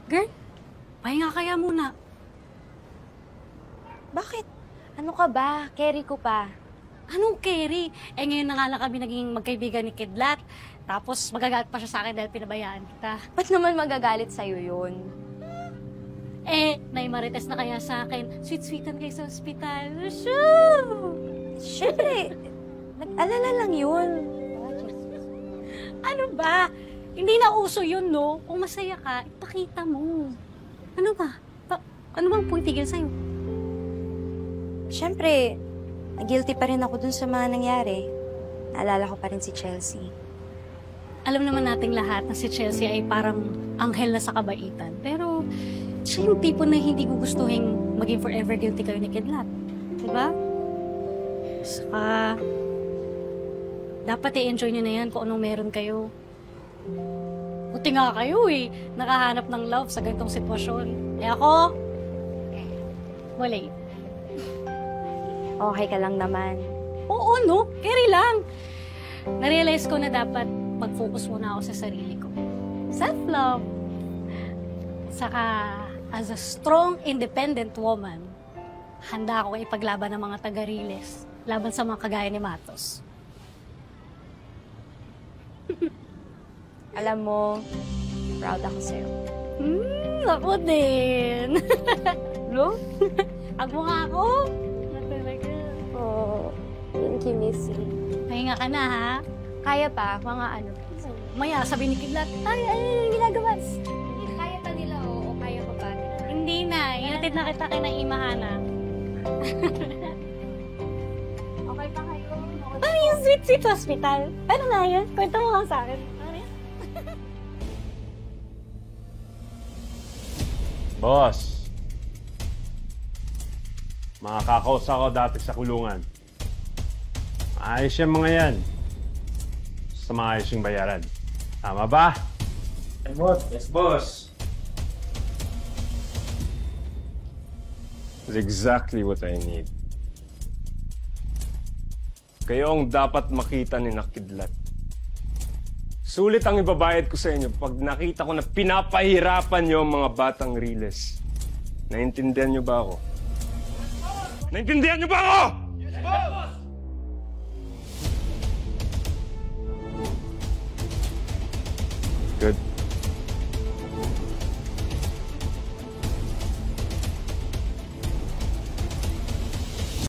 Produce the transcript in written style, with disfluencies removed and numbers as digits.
Girl, pahinga kaya muna. Bakit? Ano ka ba? Carry ko pa. Anong Kerry? Ngayon na nga lang kami naging magkaibigan ni Kidlat. Tapos magagalit pa siya sa akin dahil pinabayaan kita. Ba't naman magagalit sa'yo yun? Naimarites na kaya sa akin. Sweet-sweetan kayo sa ospital. Shoo! Siyempre, nag-alala lang yun. Ano ba? Hindi na uso yun, no? Kung masaya ka, ipakita mo. Ano ba? Ano bang pumitigil sa'yo? Siyempre, guilty pa rin ako dun sa mga nangyari. Naalala ko pa rin si Chelsea. Alam naman nating lahat na si Chelsea ay parang anghel na sa kabaitan. Pero siya yung tipo na hindi gugustuhin maging forever guilty kayo ni Kidlat. Diba? Saka, dapat i-enjoy nyo na yan kung anong meron kayo. Buti nga kayo nakahanap ng love sa ganitong sitwasyon. Ako, wala. Okay ka lang naman. Oo, no? Carry lang. Narealize ko na dapat mag-focus muna ako sa sarili ko. Self-love. Saka, as a strong, independent woman, handa ako ipaglaban ng mga taga-Riles laban sa mga kagaya ni Matos. Alam mo, proud ako sa'yo. Ako din. No? Ako nga ako. Talaga. Oh, thank you, Missy. Pahinga ka na, ha? Kaya pa, mga ano. Maya, sabi ni Kidlat, ay, ginagawa. Kaya pa nila o kaya pa ba? Hindi na. Inatid na kita kay na Imahana. Okay pa kayo. Ano yung sweet hospital? Ano na yun? Kwento mo lang sa akin. Ano yan? Boss, makakakausap ako dati sa kulungan. Maayos yung mga yan. Basta maayos yung bayaran. Tama ba? Yes, boss. That's exactly what I need. Kayo ang dapat makita ni Nakidlat. Sulit ang ibabayad ko sa inyo pag nakita ko na pinapahirapan niyo ang mga batang Riles. Naintindihan niyo ba ako? Naintindihan niyo ba ako? Yes, boss!